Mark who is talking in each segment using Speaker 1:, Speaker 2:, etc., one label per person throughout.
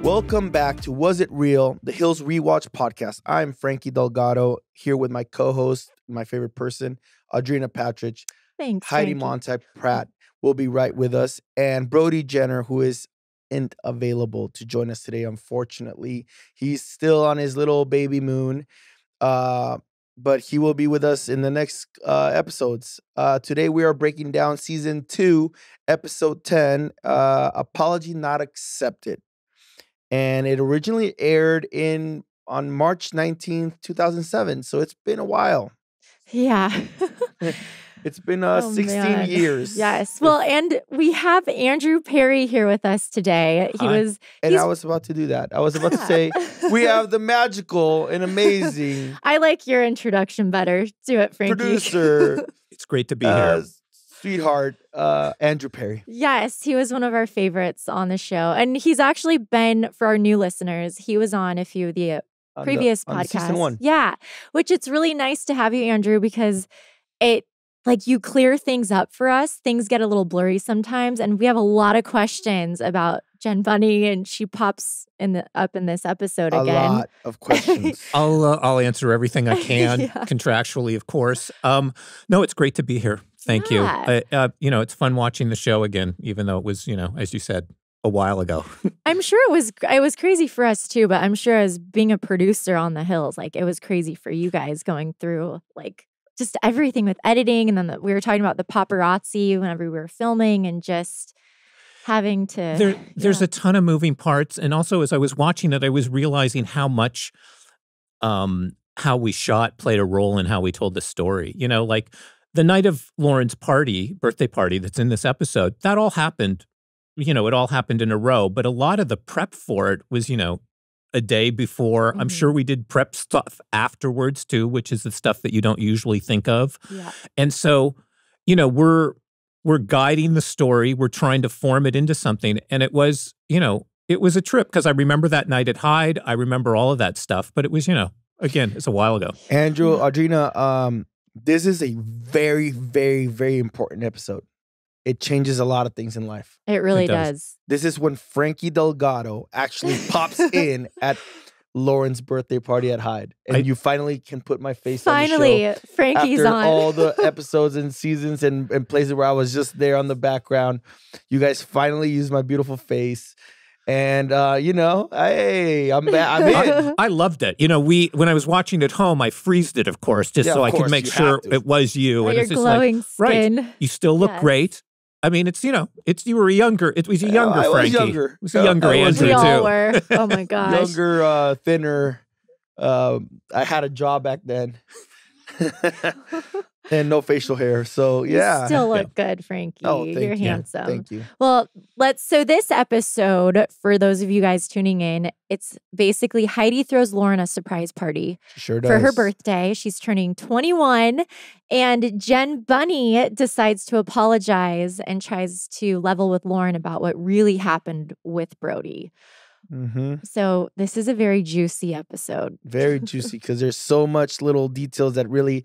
Speaker 1: Welcome back to Was It Real, the Hills Rewatch podcast. I'm Frankie Delgado, here with my co-host, my favorite person, Audrina Patridge.
Speaker 2: Thanks,
Speaker 1: Heidi
Speaker 2: Frankie.
Speaker 1: Montag-Pratt will be right with us, and Brody Jenner, who isn't available to join us today, unfortunately. He's still on his little baby moon, but he will be with us in the next episodes. Today we are breaking down Season 2, Episode 10, Apology Not Accepted. And it originally aired on March 19th, 2007. So it's been a while.
Speaker 2: Yeah.
Speaker 1: It's been 16 years.
Speaker 2: Yes. Well, and we have Andrew Perry here with us today.
Speaker 1: I was about to do that. I was about to say, we have the magical and amazing.
Speaker 2: I like your introduction better. Do it, Frankie.
Speaker 1: Producer.
Speaker 3: It's great to be here.
Speaker 1: Sweetheart, Andrew Perry.
Speaker 2: Yes, he was one of our favorites on the show. And he's actually been, for our new listeners, he was on a few of the previous podcasts.
Speaker 1: Season 1.
Speaker 2: Yeah, which it's really nice to have you, Andrew, because you clear things up for us. Things get a little blurry sometimes, and we have a lot of questions about Jen Bunney, and she pops up in this episode again.
Speaker 1: A lot of questions.
Speaker 3: I'll answer everything I can, contractually, of course. No, it's great to be here. Thank you. It's fun watching the show again, even though it was, as you said, a while ago.
Speaker 2: I'm sure it was crazy for us too, but I'm sure as being a producer on the Hills, it was crazy for you guys going through just everything with editing, and then we were talking about the paparazzi whenever we were filming, and just having to.
Speaker 3: There's a ton of moving parts, and also as I was watching it, I was realizing how much how we shot played a role in how we told the story. The night of Lauren's birthday party that's in this episode, that all happened. It all happened in a row, but a lot of the prep for it was, a day before. Mm-hmm. I'm sure we did prep stuff afterwards too, which is the stuff that you don't usually think of.
Speaker 2: Yeah.
Speaker 3: And so, we're guiding the story. We're trying to form it into something. And it was, it was a trip, because I remember that night at Hyde. I remember all of that stuff, but it was, again, it's a while ago.
Speaker 1: Andrew, Audrina, this is a very, very, very important episode. It changes a lot of things in life.
Speaker 2: It really does.
Speaker 1: This is when Frankie Delgado actually pops in at Lauren's birthday party at Hyde. And you finally can put my face on the show.
Speaker 2: Finally, Frankie's
Speaker 1: after
Speaker 2: on.
Speaker 1: all the episodes and seasons and places where I was just there on the background. You guys finally used my beautiful face. And, hey, I'm in.
Speaker 3: I loved it. When I was watching at home, I freezed it, of course, just so I could make sure it was you.
Speaker 2: Oh,
Speaker 3: and
Speaker 2: your
Speaker 3: it's just
Speaker 2: glowing skin.
Speaker 3: Right, you still look great. I mean, you were younger. It was a younger Frankie.
Speaker 1: I was younger.
Speaker 3: It was a younger Andrew,
Speaker 2: we
Speaker 3: too.
Speaker 2: We all were. Oh, my gosh.
Speaker 1: Younger, thinner. I had a job back then. And no facial hair. So, yeah.
Speaker 2: You still look good, Frankie.
Speaker 1: Oh,
Speaker 2: You're handsome.
Speaker 1: Thank you.
Speaker 2: Well, so this episode, for those of you guys tuning in, it's basically Heidi throws Lauren a surprise party.
Speaker 1: She sure does.
Speaker 2: For her birthday. She's turning 21. And Jen Bunney decides to apologize and tries to level with Lauren about what really happened with Brody.
Speaker 1: Mm-hmm.
Speaker 2: So this is a very juicy episode.
Speaker 1: Very juicy, because there's so much little details that really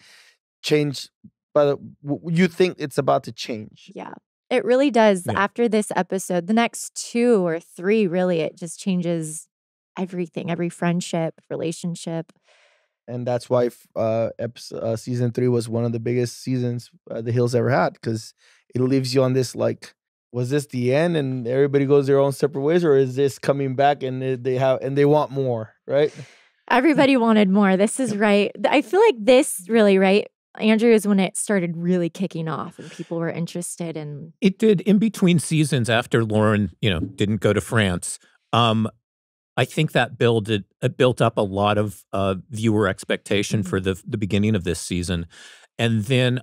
Speaker 1: change, but you think it's about to change.
Speaker 2: Yeah, it really does.
Speaker 3: Yeah.
Speaker 2: After this episode, the next 2 or 3, really, it just changes everything, every friendship, relationship.
Speaker 1: And that's why season 3 was one of the biggest seasons the Hills ever had, because it leaves you on this, was this the end and everybody goes their own separate ways, or is this coming back and they want more, right?
Speaker 2: Everybody wanted more. This is right. I feel like this really, right, Andrew, is when it started really kicking off and people were interested in.
Speaker 3: It did in between seasons after Lauren, didn't go to France. I think that built up a lot of viewer expectation for the beginning of this season. And then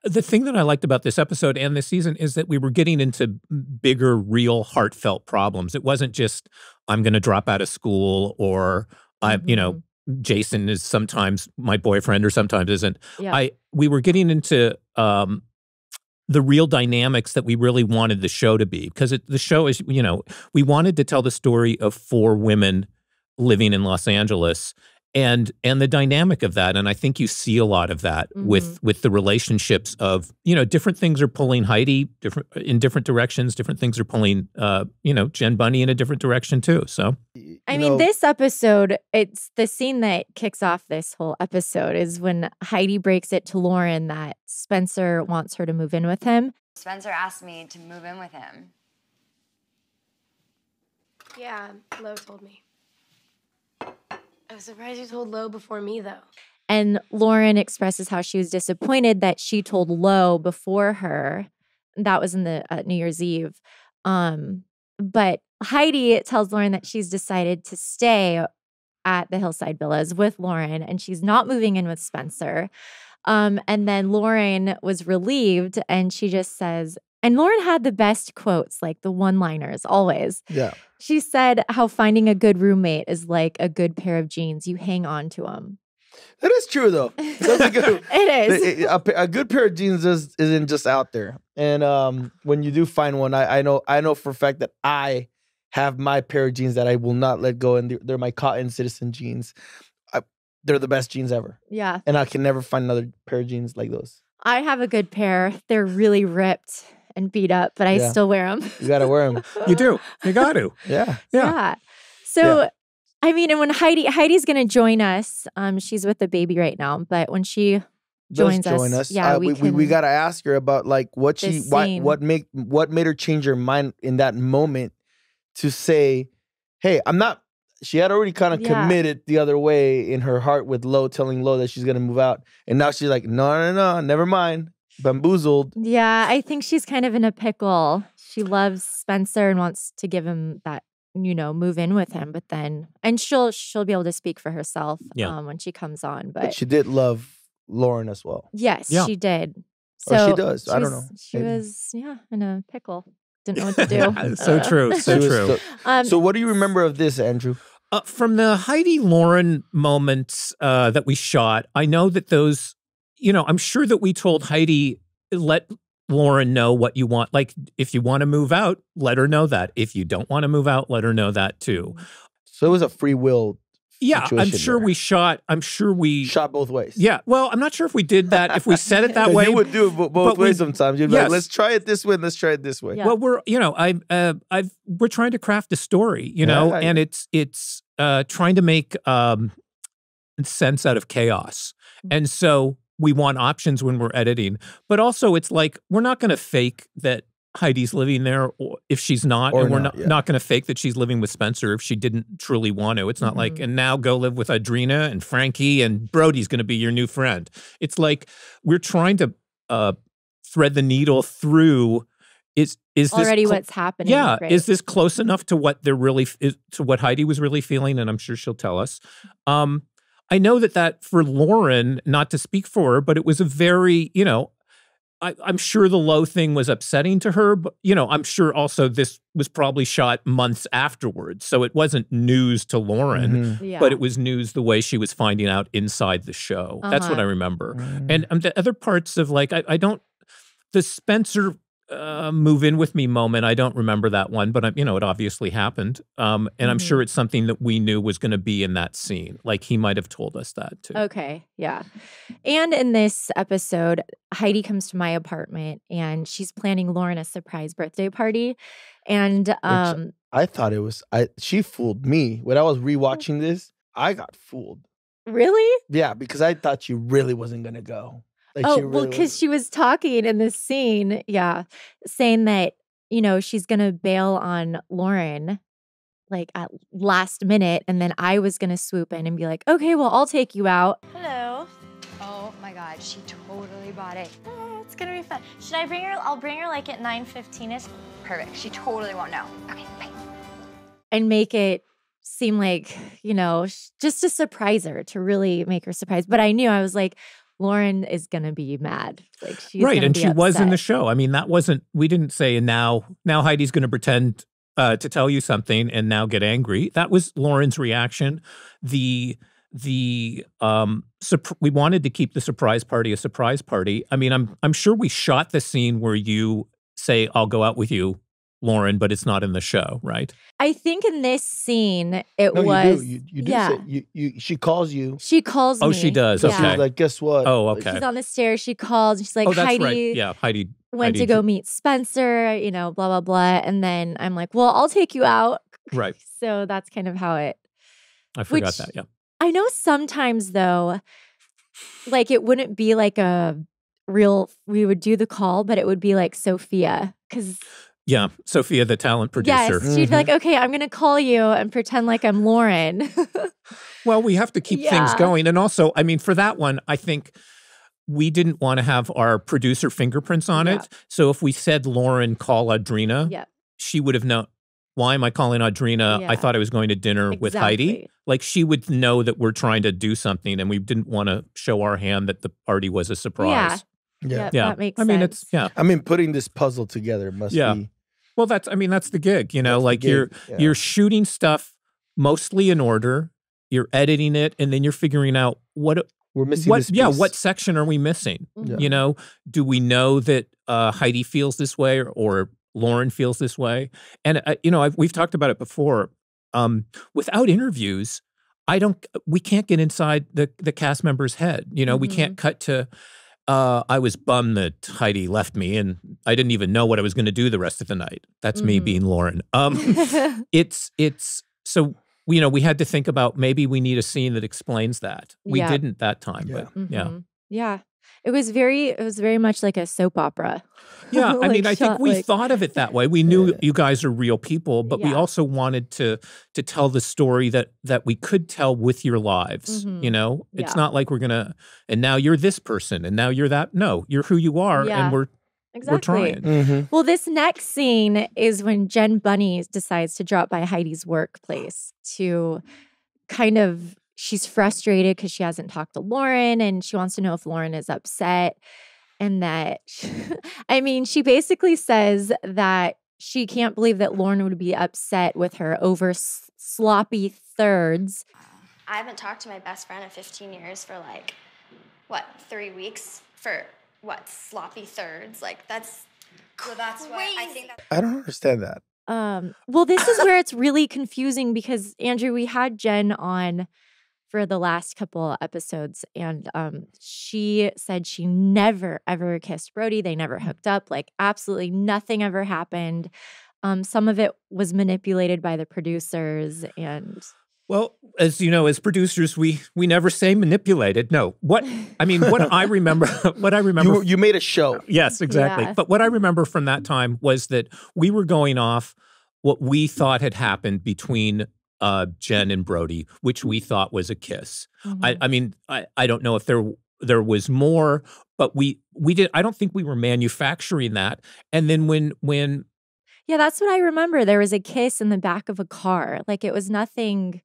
Speaker 3: the thing that I liked about this episode and this season is that we were getting into bigger, real, heartfelt problems. It wasn't just, I'm going to drop out of school, or Jason is sometimes my boyfriend or sometimes isn't.
Speaker 2: Yeah.
Speaker 3: We were getting into the real dynamics that we really wanted the show to be, because the show is, we wanted to tell the story of 4 women living in Los Angeles, and the dynamic of that. And I think you see a lot of that with the relationships of, different things are pulling Heidi in different directions. Different things are pulling, Jen Bunney in a different direction too. So,
Speaker 2: I mean, this episode, it's the scene that kicks off this whole episode is when Heidi breaks it to Lauren that Spencer wants her to move in with him.
Speaker 4: Spencer asked me to move in with him.
Speaker 5: Yeah, Lo told me. I was surprised you told Lo before me, though.
Speaker 2: And Lauren expresses how she was disappointed that she told Lo before her. That was in the New Year's Eve. But Heidi tells Lauren that she's decided to stay at the Hillside Villas with Lauren, and she's not moving in with Spencer. And then Lauren was relieved, and she just says, and Lauren had the best quotes, like the one-liners, always.
Speaker 1: Yeah.
Speaker 2: She said how finding a good roommate is like a good pair of jeans. You hang on to them.
Speaker 1: That is true, though.
Speaker 2: It is.
Speaker 1: A good pair of jeans isn't just out there. And when you do find one, I know for a fact that I have my pair of jeans that I will not let go, and they're my Cotton Citizen jeans. They're the best jeans ever.
Speaker 2: Yeah.
Speaker 1: And I can never find another pair of jeans like those.
Speaker 2: I have a good pair. They're really ripped and beat up, but I still wear them.
Speaker 1: You got to wear them.
Speaker 3: You do. You got to.
Speaker 1: Yeah.
Speaker 2: Yeah. So, I mean, and when Heidi's going to join us, she's with the baby right now, but when she joins us, yeah,
Speaker 1: we got to ask her about like what made her change her mind in that moment to say, hey, I'm not. She had already kind of committed the other way in her heart with Lo, telling Lo that she's going to move out. And now she's like, no, never mind. Bamboozled.
Speaker 2: Yeah, I think she's kind of in a pickle. She loves Spencer and wants to give him that, move in with him. But then, and she'll be able to speak for herself when she comes on. But
Speaker 1: she did love Lauren as well.
Speaker 2: Yes, she did.
Speaker 1: So or she does. I don't know.
Speaker 2: She was, in a pickle. Didn't know what to do.
Speaker 3: So true. So true.
Speaker 1: So what do you remember of this, Andrew?
Speaker 3: From the Heidi Lauren moments that we shot, I know that those, I'm sure that we told Heidi, let Lauren know what you want. Like, if you want to move out, let her know that. If you don't want to move out, let her know that too.
Speaker 1: So it was a free will.
Speaker 3: Yeah, I'm sure we shot
Speaker 1: both ways.
Speaker 3: Yeah, well, I'm not sure if we did that. If we said it that way,
Speaker 1: you would do it both ways sometimes. You'd be like, let's try it this way, and let's try it this way.
Speaker 2: Yeah.
Speaker 3: Well, we're trying to craft a story, and it's trying to make sense out of chaos, and so we want options when we're editing, but also it's like we're not going to fake that Heidi's living there or if she's not, and we're not going to fake that she's living with Spencer if she didn't truly want to. It's not like, and now go live with Audrina and Frankie and Brody's going to be your new friend. It's like we're trying to thread the needle through. Is
Speaker 2: already
Speaker 3: this
Speaker 2: what's happening?
Speaker 3: Yeah,
Speaker 2: right?
Speaker 3: Is this close enough to what to what Heidi was really feeling? And I'm sure she'll tell us. I know that for Lauren, not to speak for her, but it was a very, I'm sure the Lo thing was upsetting to her, but, I'm sure also this was probably shot months afterwards. So it wasn't news to Lauren, but it was news the way she was finding out inside the show. That's what I remember. And the other parts of like, the Spencer move in with me moment, I don't remember that one, but it obviously happened. And I'm sure it's something that we knew was going to be in that scene. Like he might have told us that too.
Speaker 2: Okay, yeah. And in this episode, Heidi comes to my apartment and she's planning Lauren a surprise birthday party. And
Speaker 1: I thought it was, she fooled me. When I was rewatching this, I got fooled.
Speaker 2: Really?
Speaker 1: Yeah, because I thought she really wasn't going to go.
Speaker 2: Like because she was talking in this scene, saying that, she's going to bail on Lauren like at last minute. And then I was going to swoop in and be like, okay, well, I'll take you out.
Speaker 4: Hello. Oh my God, she totally bought it.
Speaker 6: It's going to be fun. Should I bring her? I'll bring her like at 9:15ish.
Speaker 4: Perfect. She totally won't know. Okay, bye.
Speaker 2: And make it seem like, just to surprise her, to really make her surprised. But I knew, I was like, Lauren is going to be mad. Like she's
Speaker 3: right, and she
Speaker 2: upset.
Speaker 3: was in the show. I mean, we didn't say, and now Heidi's going to pretend to tell you something and now get angry. That was Lauren's reaction. We wanted to keep the surprise party a surprise party. I mean, I'm sure we shot the scene where you say, I'll go out with you, Lauren, but it's not in the show, right?
Speaker 2: I think in this scene it
Speaker 1: No,
Speaker 2: was.
Speaker 1: you do say she calls you.
Speaker 2: She calls me.
Speaker 3: Oh, she does.
Speaker 2: Yeah.
Speaker 3: Okay.
Speaker 1: She's like, guess what?
Speaker 3: Oh,
Speaker 1: Like,
Speaker 3: okay.
Speaker 2: She's on the stairs. She calls. She's like,
Speaker 3: Oh, that's
Speaker 2: Heidi.
Speaker 3: right. Yeah, Heidi
Speaker 2: went to go meet Spencer, blah, blah, blah. And then I'm like, well, I'll take you out.
Speaker 3: Right.
Speaker 2: So that's kind of how it.
Speaker 3: I forgot that, yeah.
Speaker 2: I know sometimes, though, like it wouldn't be like a real, we would do the call, but it would be like Sophia. Because.
Speaker 3: Yeah, Sophia, the talent producer.
Speaker 2: Yes, she'd be like, okay, I'm going to call you and pretend like I'm Lauren.
Speaker 3: Well, we have to keep things going. And also, I mean, for that one, I think we didn't want to have our producer fingerprints on it. So if we said, Lauren, call Audrina, she would have known, why am I calling Audrina? I thought I was going to dinner with Heidi. Like, she would know that we're trying to do something, and we didn't want to show our hand that the party was a surprise.
Speaker 2: Yeah, that makes sense.
Speaker 3: I mean, it's,
Speaker 1: I mean, putting this puzzle together must be.
Speaker 3: Well, that's the gig, like you're shooting stuff mostly in order, you're editing it, and then you're figuring out what
Speaker 1: we're missing.
Speaker 3: What section are we missing? Do we know that Heidi feels this way or Lauren feels this way? And we've talked about it before. Without interviews, we can't get inside the cast member's head. We can't cut to. I was bummed that Heidi left me, and I didn't even know what I was going to do the rest of the night. That's me being Lauren. It's so we had to think about maybe we need a scene that explains that. We didn't that time, but
Speaker 2: yeah. It was very much like a soap opera.
Speaker 3: Yeah, I mean, I think we thought of it that way. We knew you guys are real people, but we also wanted to tell the story that we could tell with your lives. It's not like we're gonna, and now you're this person, and now you're that. No, you're who you are, and we're trying.
Speaker 2: Well, this next scene is when Jen Bunney decides to drop by Heidi's workplace to kind of. She's frustrated because she hasn't talked to Lauren, and she wants to know if Lauren is upset. And that, she basically says that she can't believe that Lauren would be upset with her over sloppy thirds.
Speaker 4: I haven't talked to my best friend in 15 years for 3 weeks for sloppy thirds. That's what I think.
Speaker 1: I don't understand that.
Speaker 2: Well, this is where it's really confusing because, Andrew, we had Jen on for the last couple episodes, and she said she never, ever kissed Brody. They never hooked up. Absolutely nothing ever happened. Some of it was manipulated by the producers, and...
Speaker 3: Well, as you know, as producers, we never say manipulated. No, what I remember,
Speaker 1: you made a show.
Speaker 3: Yes, exactly. Yeah. But what I remember from that time was that we were going off what we thought had happened between Jen and Brody, which we thought was a kiss. I don't know if there was more, but we did. I don't think we were manufacturing that. And then when
Speaker 2: yeah, that's what I remember. There was a kiss in the back of a car. It was nothing.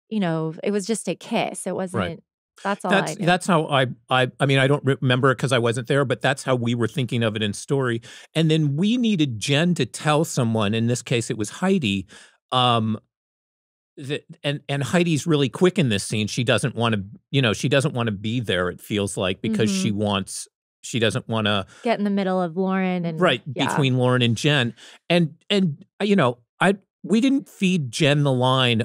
Speaker 2: It was just a kiss. It wasn't. Right. That's all.
Speaker 3: That's how I don't remember it because I wasn't there, but that's how we were thinking of it in story. And then we needed Jen to tell someone. In this case, it was Heidi. And Heidi's really quick in this scene. She doesn't want to be there, it feels like, because she doesn't want to
Speaker 2: get in the middle of Lauren and
Speaker 3: between Lauren and Jen. And we didn't feed Jen the line,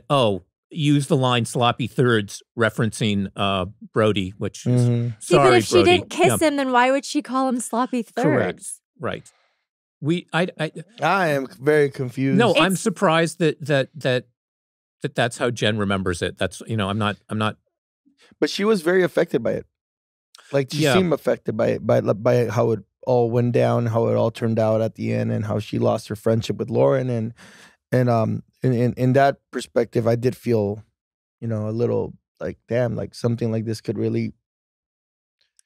Speaker 3: use the line sloppy thirds referencing Brody, which is sorry,
Speaker 2: but if she
Speaker 3: Brody.
Speaker 2: didn't kiss him, then why would she call him sloppy thirds?
Speaker 3: Correct. Right.
Speaker 1: I am very confused.
Speaker 3: No, I'm surprised that's how Jen remembers it. That's I'm not.
Speaker 1: But she was very affected by it. She seemed affected by it, by how it all went down, how it all turned out at the end, and how she lost her friendship with Lauren. And in that perspective, I did feel, a little damn, something like this could really.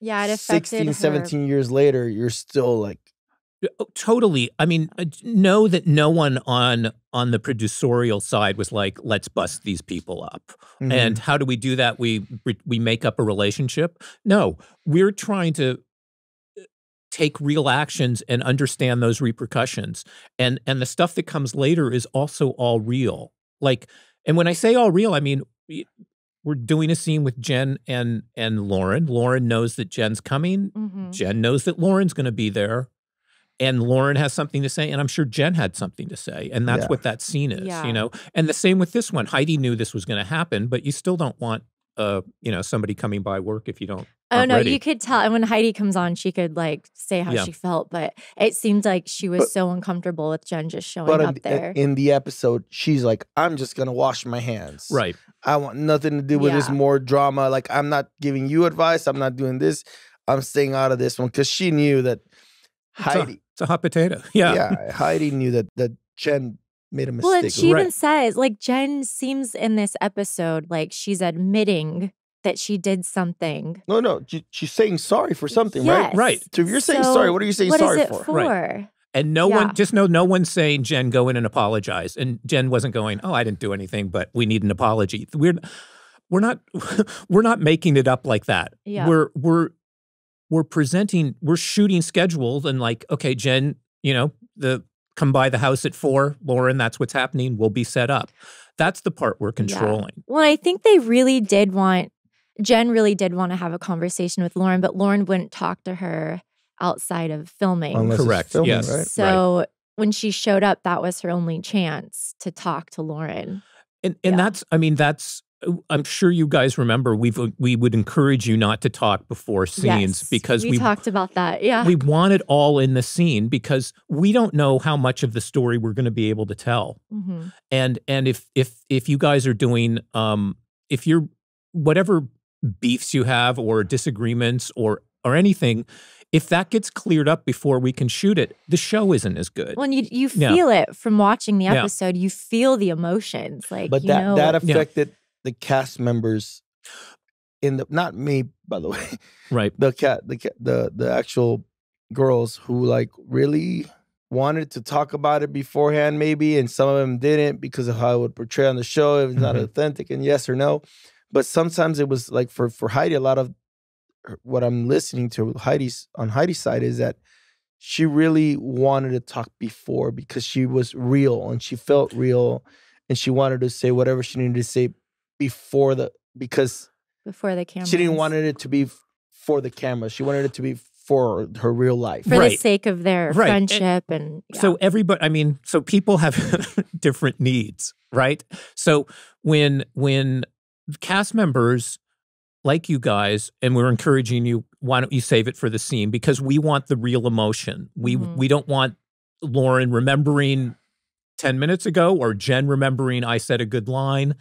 Speaker 2: Yeah, it affected
Speaker 3: 16,
Speaker 2: her.
Speaker 1: 17 years later, you're still
Speaker 3: Totally. Know that no one on the producerial side was like, let's bust these people up. Mm-hmm. And how do we do that? We make up a relationship? No, we're trying to take real actions and understand those repercussions. And the stuff that comes later is also all real. And when I say all real, we're doing a scene with Jen and Lauren. Lauren knows that Jen's coming. Mm-hmm. Jen knows that Lauren's going to be there. and Lauren has something to say, and I'm sure Jen had something to say, and that's what that scene is,
Speaker 2: Yeah.
Speaker 3: you know? And the same with this one. Heidi knew this was going to happen, but you still don't want, you know, somebody coming by work if you don't.
Speaker 2: Oh no,
Speaker 3: ready.
Speaker 2: you could tell. And when Heidi comes on, she could like say how she felt, but it seemed like she was so uncomfortable with Jen just showing up there.
Speaker 1: In the episode, she's like, I'm just going to wash my hands.
Speaker 3: Right.
Speaker 1: I want nothing to do with this more drama. Like, I'm not giving you advice. I'm not doing this. I'm staying out of this one. Because she knew that Heidi.
Speaker 3: It's a hot potato. Yeah.
Speaker 1: Yeah. Heidi knew that Jen made a mistake.
Speaker 2: Well, and she even says, like, Jen seems in this episode like she's admitting that she did something.
Speaker 1: No. She's saying sorry for something,
Speaker 2: Yes.
Speaker 1: right?
Speaker 3: Right.
Speaker 1: So if you're saying sorry, what are you saying sorry
Speaker 2: What is it for?
Speaker 3: Right. And no one, just know no one's saying, Jen, go in and apologize. And Jen wasn't going, oh, I didn't do anything, but we need an apology. We're not we're not making it up like that.
Speaker 2: Yeah.
Speaker 3: We're presenting, we're shooting schedules and like, okay, Jen, you know, come by the house at 4, Lauren, that's what's happening. We'll be set up. That's the part we're controlling.
Speaker 2: Yeah. Well, I think they really did want, Jen really did want to have a conversation with Lauren, but Lauren wouldn't talk to her outside of filming.
Speaker 1: Unless it's
Speaker 3: Correct.
Speaker 1: filming,
Speaker 3: Yes.
Speaker 1: right?
Speaker 2: So when she showed up, that was her only chance to talk to Lauren.
Speaker 3: And that's, I mean, that's, I'm sure you guys remember we would encourage you not to talk before scenes because
Speaker 2: we talked about that. Yeah.
Speaker 3: We want it all in the scene because we don't know how much of the story we're going to be able to tell.
Speaker 2: Mm-hmm.
Speaker 3: And if you guys are doing if you're whatever beefs you have or disagreements or anything, if that gets cleared up before we can shoot it, the show isn't as good.
Speaker 2: Well, you feel it from watching the episode. You feel the emotions, like.
Speaker 1: But that affected the cast members. Not me, by the way.
Speaker 3: Right.
Speaker 1: The actual girls who like really wanted to talk about it beforehand, maybe, and some of them didn't because of how it would portray on the show. It was not authentic, and yes or no. But sometimes it was like for Heidi, a lot of what I'm listening to on Heidi's side is that she really wanted to talk before because she was real and she felt real and she wanted to say whatever she needed to say before the camera. She didn't want it to be for the camera. She wanted it to be for her real life.
Speaker 2: For the sake of their friendship and
Speaker 3: so everybody, I mean, so people have different needs, right? So when cast members like you guys, and we're encouraging you, why don't you save it for the scene? Because we want the real emotion. We don't want Lauren remembering 10 minutes ago or Jen remembering I said a good line.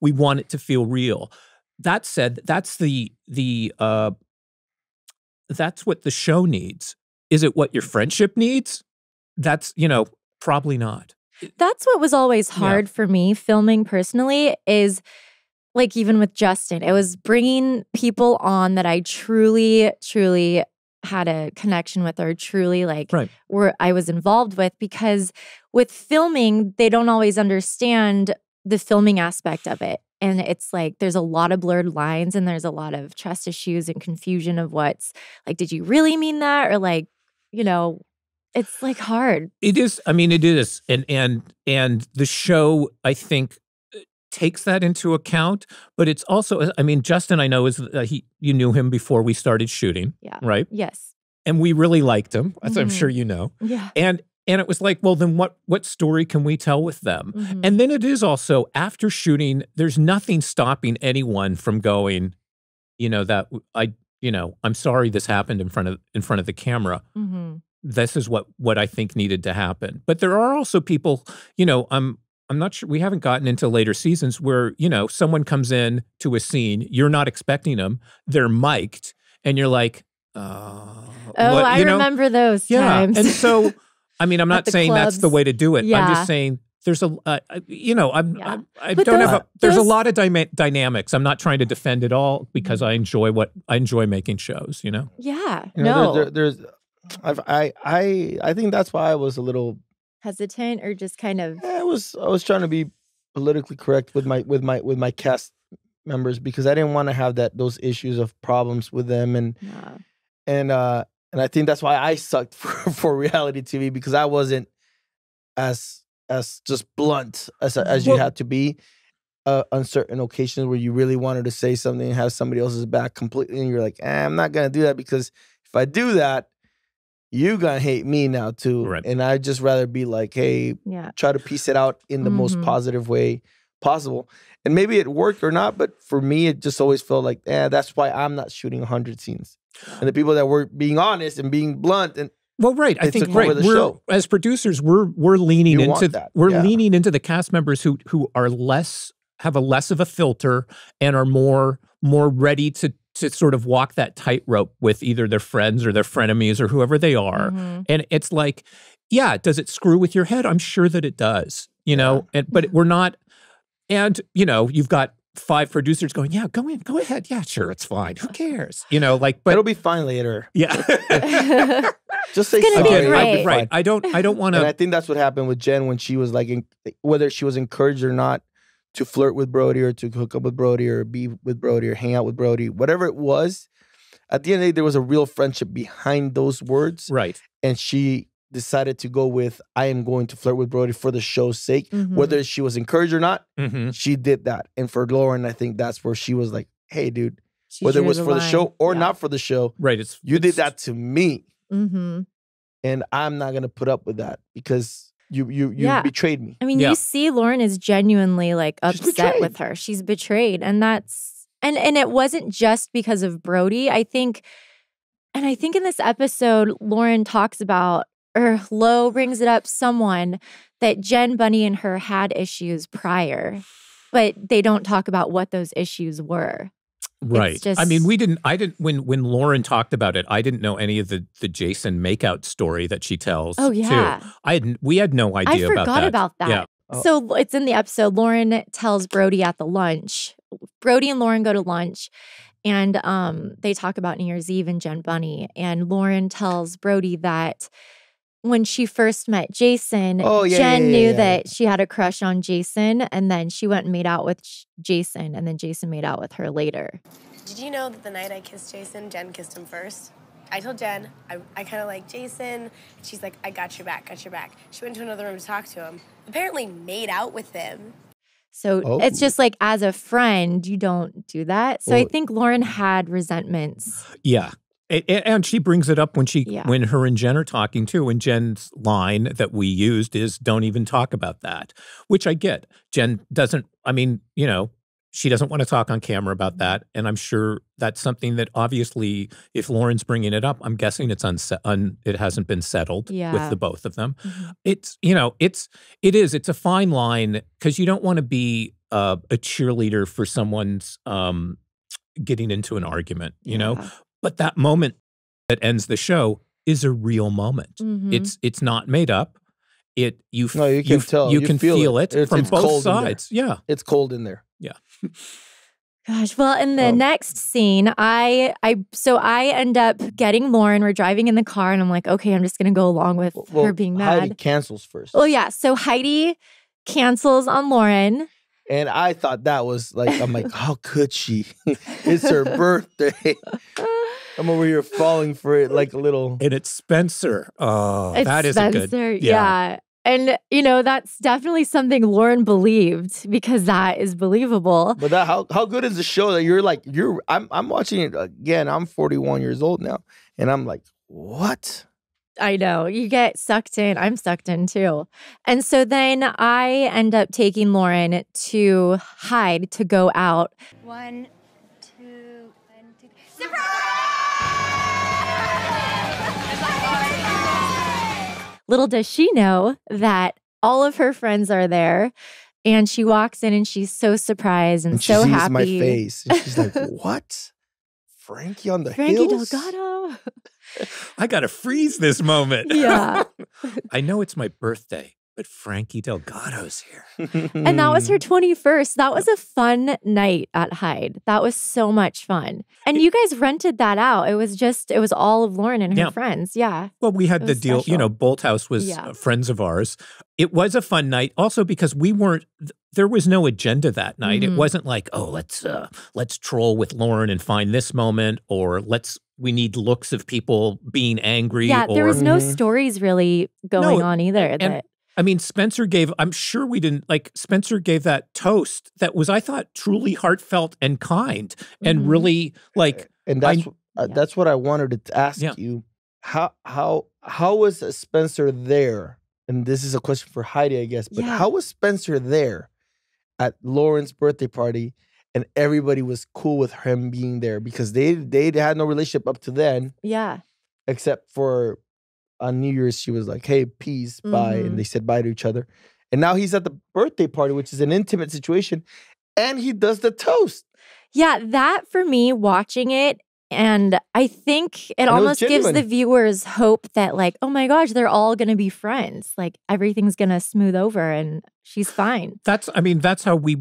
Speaker 3: We want it to feel real. That said, that's that's what the show needs. Is it what your friendship needs? That's, probably not.
Speaker 2: That's what was always hard for me filming personally is like even with Justin, it was bringing people on that I truly, truly had a connection with or truly like I was involved with because with filming, they don't always understand the filming aspect of it. And it's like there's a lot of blurred lines and there's a lot of trust issues and confusion of what's like, did you really mean that? Or like, it's like hard.
Speaker 3: It is. I mean, it is. And the show, I think, takes that into account, but it's also, I mean, Justin, I know you knew him before we started shooting, right?
Speaker 2: Yes.
Speaker 3: And we really liked him, as I'm sure you know.
Speaker 2: Yeah.
Speaker 3: And it was like, well, then what story can we tell with them? And then it is also after shooting, there's nothing stopping anyone from going, I'm sorry this happened in front of the camera. This is what I think needed to happen. But there are also people, I'm not sure, we haven't gotten into later seasons where, someone comes in to a scene, you're not expecting them, they're mic'd, and you're like,
Speaker 2: I remember those times.
Speaker 3: And so, I mean, I'm not saying that's the way to do it.
Speaker 2: Yeah.
Speaker 3: I'm just saying there's there's a lot of dynamics. I'm not trying to defend it all because I enjoy making shows,
Speaker 2: Yeah.
Speaker 1: I think that's why I was a little
Speaker 2: hesitant or just kind of
Speaker 1: I was trying to be politically correct with my cast members because I didn't want to have those issues of problems with them and I think that's why I sucked for reality TV because I wasn't as just blunt as you had to be on certain occasions where you really wanted to say something and have somebody else's back completely and you're like, I'm not gonna do that because if I do that, you gonna hate me now too.
Speaker 3: Right.
Speaker 1: And I'd just rather be like, hey, try to piece it out in the most positive way possible. And maybe it worked or not, but for me, it just always felt like, that's why I'm not shooting 100 scenes. And the people that were being honest and being blunt and
Speaker 3: I think we're as producers, we're leaning into that. Leaning into the cast members who are have a less of a filter and are more ready to sort of walk that tightrope with either their friends or their frenemies or whoever they are. And it's like, does it screw with your head? I'm sure that it does, you know, but we're not. And, you know, you've got 5 producers going, go ahead. Yeah, sure, it's fine. Who cares? You know, like, but
Speaker 1: it'll be fine later.
Speaker 3: Yeah.
Speaker 1: Just say
Speaker 2: it's
Speaker 1: sorry.
Speaker 3: Right. I don't want to.
Speaker 1: And I think that's what happened with Jen when she was like, whether she was encouraged or not to flirt with Brody or to hook up with Brody or be with Brody or hang out with Brody, whatever it was, at the end of the day, there was a real friendship behind those words.
Speaker 3: Right.
Speaker 1: And she decided to go with, I am going to flirt with Brody for the show's sake. Whether she was encouraged or not, she did that. And for Lauren, I think that's where she was like, hey, dude, whether it was for the show or not for the show, you did that to me. And I'm not going to put up with that because you betrayed me.
Speaker 2: I mean, you see Lauren is genuinely like upset with her. She's betrayed. And that's, and it wasn't just because of Brody. I think in this episode, Lauren talks about, or Lo brings it up, someone that Jen, Bunney, and her had issues prior, but they don't talk about what those issues were.
Speaker 3: Right.
Speaker 2: Just,
Speaker 3: I mean, when Lauren talked about it, I didn't know any of the Jason makeout story that she tells.
Speaker 2: Oh, yeah.
Speaker 3: Too. We had no idea about that.
Speaker 2: I forgot about that.
Speaker 3: Yeah.
Speaker 2: So it's in the episode, Lauren tells Brody at the lunch. Brody and Lauren go to lunch. And they talk about New Year's Eve and Jen Bunney. And Lauren tells Brody that when she first met Jason, Jen knew that she had a crush on Jason. And then she went and made out with Jason. And then Jason made out with her later.
Speaker 5: Did you know that the night I kissed Jason, Jen kissed him first? I told Jen, I kind of like Jason. She's like, I got your back, got your back. She went to another room to talk to him. Apparently made out with him.
Speaker 2: So it's just like, as a friend, you don't do that. So I think Lauren had resentments.
Speaker 3: Yeah. And she brings it up when her and Jen are talking too. And Jen's line that we used is, don't even talk about that, which I get. Jen doesn't, I mean, you know, she doesn't want to talk on camera about that. And I'm sure that's something that obviously, if Lauren's bringing it up, I'm guessing it hasn't been settled with the both of them. It's, you know, it's a fine line because you don't want to be a cheerleader for someone's getting into an argument, you know? But that moment that ends the show is a real moment. It's not made up. You can tell. You can feel it from both sides. Yeah.
Speaker 1: It's cold in there.
Speaker 3: Yeah.
Speaker 2: Gosh, well, in the next scene, I end up getting Lauren. We're driving in the car, and I'm like, okay, I'm just going to go along with her being mad.
Speaker 1: Heidi cancels first.
Speaker 2: Oh, yeah. So Heidi cancels on Lauren.
Speaker 1: And I thought that was like, I'm like, how could she? It's her birthday. I'm over here falling for it like a little.
Speaker 3: And it's Spencer. Oh, that is
Speaker 2: Spencer,
Speaker 3: a good.
Speaker 2: Yeah. And, you know, that's definitely something Lauren believed because that is believable.
Speaker 1: But how good is the show that you're like, I'm watching it again. I'm 41 years old now. And I'm like, what?
Speaker 2: I know. You get sucked in. I'm sucked in too. And so then I end up taking Lauren to Hyde to go out.
Speaker 4: 1, 2, 1, 2. Surprise!
Speaker 2: Little does she know that all of her friends are there. And she walks in and she's so surprised and so happy.
Speaker 1: She sees my face. And she's like, what? Frankie on the
Speaker 2: Frankie
Speaker 1: hills?
Speaker 2: Delgado.
Speaker 3: I got to freeze this moment.
Speaker 2: Yeah.
Speaker 3: I know it's my birthday, but Frankie Delgado's here.
Speaker 2: And that was her 21st. That was a fun night at Hyde. That was so much fun. And you guys rented that out. It was all of Lauren and her friends. Yeah.
Speaker 3: Well, we had the deal, you know, Bolthouse was friends of ours. It was a fun night also because there was no agenda that night. It wasn't like, oh, let's troll with Lauren and find this moment, or we need looks of people being angry.
Speaker 2: Yeah, there was no stories really going on either.
Speaker 3: I mean, Spencer gave that toast that was, I thought, truly heartfelt and kind and really like.
Speaker 1: And that's what I wanted to ask you. how was Spencer there? And this is a question for Heidi, I guess. But how was Spencer there at Lauren's birthday party, and everybody was cool with him being there because they had no relationship up to then.
Speaker 2: Yeah.
Speaker 1: Except for on New Year's, she was like, "Hey, peace, bye," and they said bye to each other. And now he's at the birthday party, which is an intimate situation, and he does the toast.
Speaker 2: Yeah, that for me, watching it, and I think it almost gives the viewers hope that, like, oh my gosh, they're all going to be friends. Like, everything's going to smooth over and she's fine.
Speaker 3: That's how we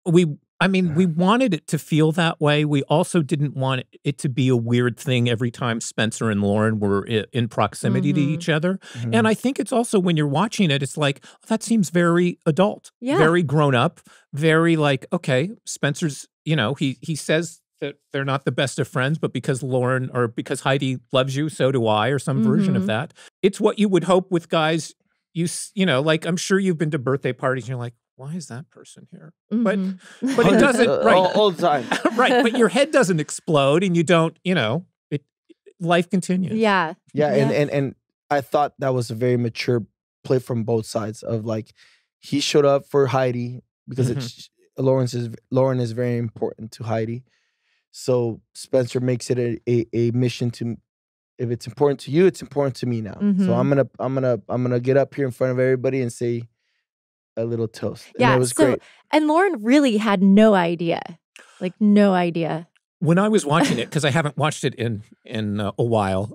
Speaker 3: wanted it to feel that way. We also didn't want it to be a weird thing every time Spencer and Lauren were in proximity to each other. And I think it's also when you're watching it, it's like, oh, that seems very adult, very grown up, very like, okay, Spencer's, he says that they're not the best of friends, but because Lauren or because Heidi loves you, so do I, or some version of that. It's what you would hope with guys. Like I'm sure you've been to birthday parties and you're like, why is that person here? But it doesn't, right?
Speaker 1: All the time.
Speaker 3: Right, but your head doesn't explode and you don't, life continues.
Speaker 2: Yeah.
Speaker 1: And I thought that was a very mature play from both sides of like, he showed up for Heidi because Lauren is very important to Heidi. So Spencer makes it a mission to, if it's important to you, it's important to me now. So I'm gonna get up here in front of everybody and say a little toast. And it was great.
Speaker 2: And Lauren really had no idea. Like no idea.
Speaker 3: When I was watching it, because I haven't watched it in a while.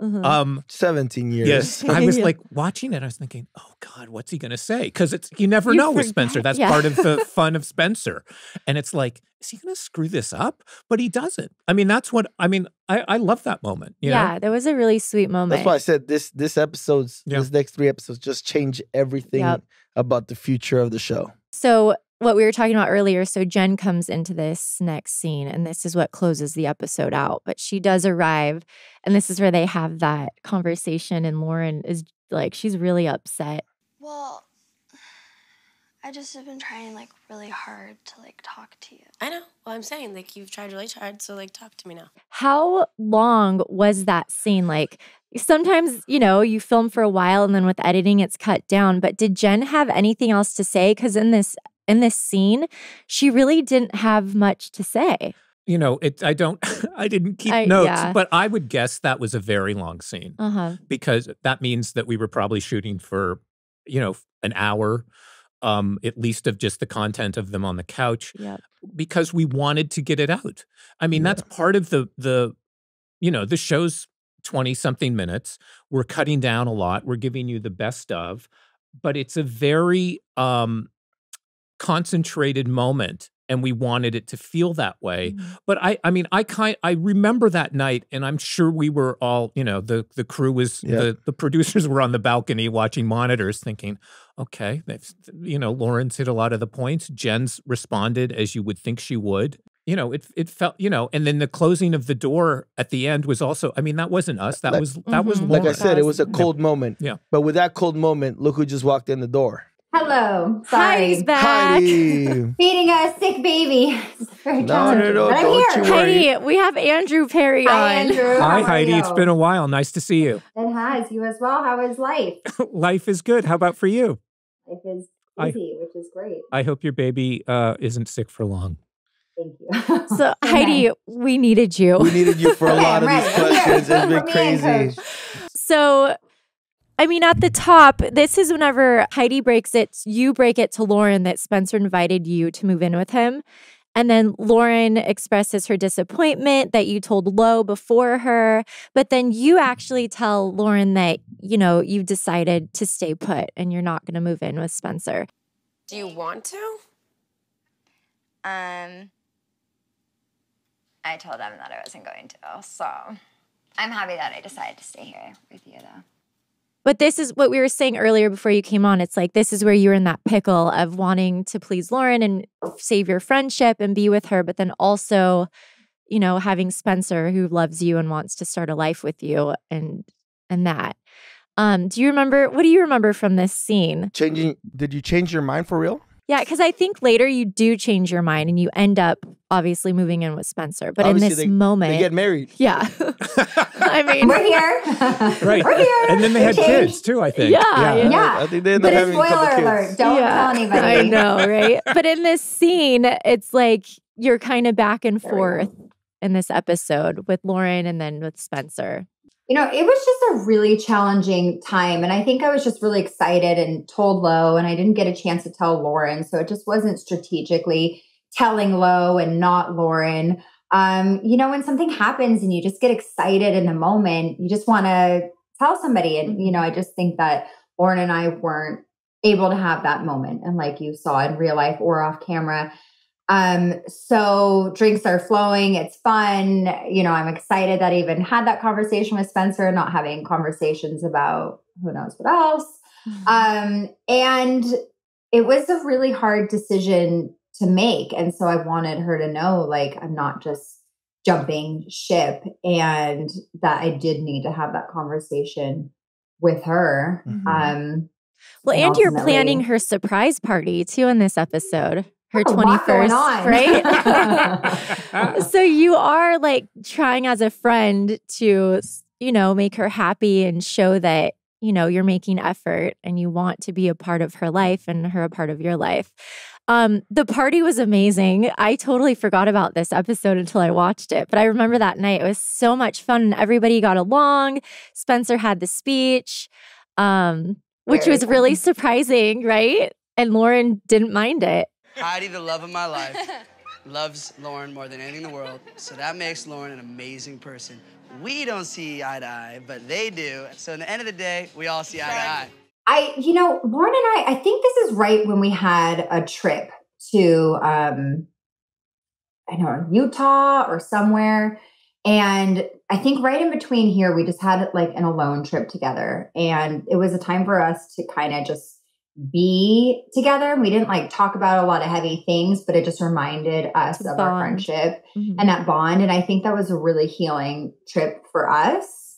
Speaker 1: 17 years.
Speaker 3: Yes. I was like watching it, I was thinking, oh God, what's he gonna say? Because you never know with Spencer. That's part of the fun of Spencer. And it's like, is he gonna screw this up? But he doesn't. I love that moment. You know?
Speaker 2: That was a really sweet moment.
Speaker 1: That's why I said this next 3 episodes just change everything about the future of the show.
Speaker 2: So what we were talking about earlier, so Jen comes into this next scene, and this is what closes the episode out. But she does arrive, and this is where they have that conversation, and Lauren is like, she's really upset.
Speaker 4: Well, I just have been trying, like, really hard to, like, talk to you.
Speaker 5: I know. Well, I'm saying, like, you've tried really hard, so, like, talk to me now.
Speaker 2: How long was that scene? Like, sometimes, you film for a while, and then with editing, it's cut down. But did Jen have anything else to say? Because in this scene, she really didn't have much to say.
Speaker 3: I didn't keep notes, but I would guess that was a very long scene because that means that we were probably shooting for, an hour, at least of just the content of them on the couch because we wanted to get it out. I mean, that's part of the show's 20-something minutes. We're cutting down a lot. We're giving you the best of, but it's a very, concentrated moment, and we wanted it to feel that way. But I remember that night, and I'm sure we were all, the crew was the producers were on the balcony watching monitors, thinking, okay, Lauren's hit a lot of the points. Jen's responded as you would think she would. It felt, and then the closing of the door at the end was also, that wasn't us. That was Lauren.
Speaker 1: Like I said, it was a cold moment.
Speaker 3: Yeah.
Speaker 1: But with that cold moment, look who just walked in the door.
Speaker 7: Hello. Sorry.
Speaker 2: Heidi's back.
Speaker 1: Heidi.
Speaker 7: Feeding a sick baby. It's very challenging.
Speaker 1: No,
Speaker 7: but I'm
Speaker 1: don't
Speaker 7: here.
Speaker 1: you worry.
Speaker 2: Heidi, we have Andrew Perry on.
Speaker 7: Hi, Andrew.
Speaker 3: Hi,
Speaker 7: How are
Speaker 3: Heidi.
Speaker 7: you?
Speaker 3: It's been a while. Nice to see you.
Speaker 7: It has. You as well. How is life?
Speaker 3: Life is good. How about for you?
Speaker 7: Life is busy, which is great.
Speaker 3: I hope your baby isn't sick for long.
Speaker 7: Thank you.
Speaker 2: So, Heidi, we needed you.
Speaker 1: We needed you for a lot of these questions. It's been crazy.
Speaker 2: So, at the top, this is whenever Heidi you break it to Lauren that Spencer invited you to move in with him. And then Lauren expresses her disappointment that you told Lo before her. But then you actually tell Lauren that, you've decided to stay put and you're not going to move in with Spencer.
Speaker 5: Do you want to?
Speaker 4: I told them that I wasn't going to, so I'm happy that I decided to stay here with you, though.
Speaker 2: But this is what we were saying earlier before you came on. It's like, this is where you're in that pickle of wanting to please Lauren and save your friendship and be with her, but then also, having Spencer who loves you and wants to start a life with you and that. What do you remember from this scene?
Speaker 1: Did you change your mind for real?
Speaker 2: Yeah, because I think later you do change your mind and you end up obviously moving in with Spencer. But
Speaker 1: Obviously,
Speaker 2: in this moment,
Speaker 1: they get married.
Speaker 2: Yeah. I mean,
Speaker 7: We're here.
Speaker 3: Right.
Speaker 7: We're here.
Speaker 3: And then they had kids too, I think.
Speaker 2: Yeah.
Speaker 1: I think they end up
Speaker 7: But a
Speaker 1: having a couple
Speaker 7: spoiler
Speaker 1: kids.
Speaker 7: alert. Don't tell anybody.
Speaker 2: I know, right? But in this scene, it's like you're kind of back and
Speaker 7: There we
Speaker 2: forth in this episode with Lauren and then with Spencer.
Speaker 7: You know, it was just a really challenging time. And I think I was just really excited and told Lo, and I didn't get a chance to tell Lauren. So it just wasn't strategically telling Lo and not Lauren. You know, when something happens and you just get excited in the moment, you just want to tell somebody. And, you know, I just think that Lauren and I weren't able to have that moment. And like you saw in real life or off camera. So drinks are flowing. It's fun. You know, I'm excited that I even had that conversation with Spencer, not having conversations about who knows what else. And it was a really hard decision to make. And so I wanted her to know, like, I'm not just jumping ship, and that I did need to have that conversation with her.
Speaker 2: Well, and you're planning her surprise party too in this episode. Her 21st, right? So you are like trying as a friend to, you know, make her happy and show that, you know, you're making effort and you want to be a part of her life and her a part of your life. The party was amazing. I totally forgot about this episode until I watched it, but I remember that night. It was so much fun and everybody got along. Spencer had the speech, which was really surprising, right? And Lauren didn't mind it.
Speaker 8: Heidi, the love of my life, loves Lauren more than anything in the world, so that makes Lauren an amazing person. We don't see eye to eye, but they do. So at the end of the day, we all see eye to eye.
Speaker 7: You know, Lauren and I think this is right when we had a trip to, I don't know, Utah or somewhere. And I think right in between here, we just had like an alone trip together. And it was a time for us to kind of just be together. We didn't like talk about a lot of heavy things, but it just reminded us of our friendship and that bond. And I think that was a really healing trip for us.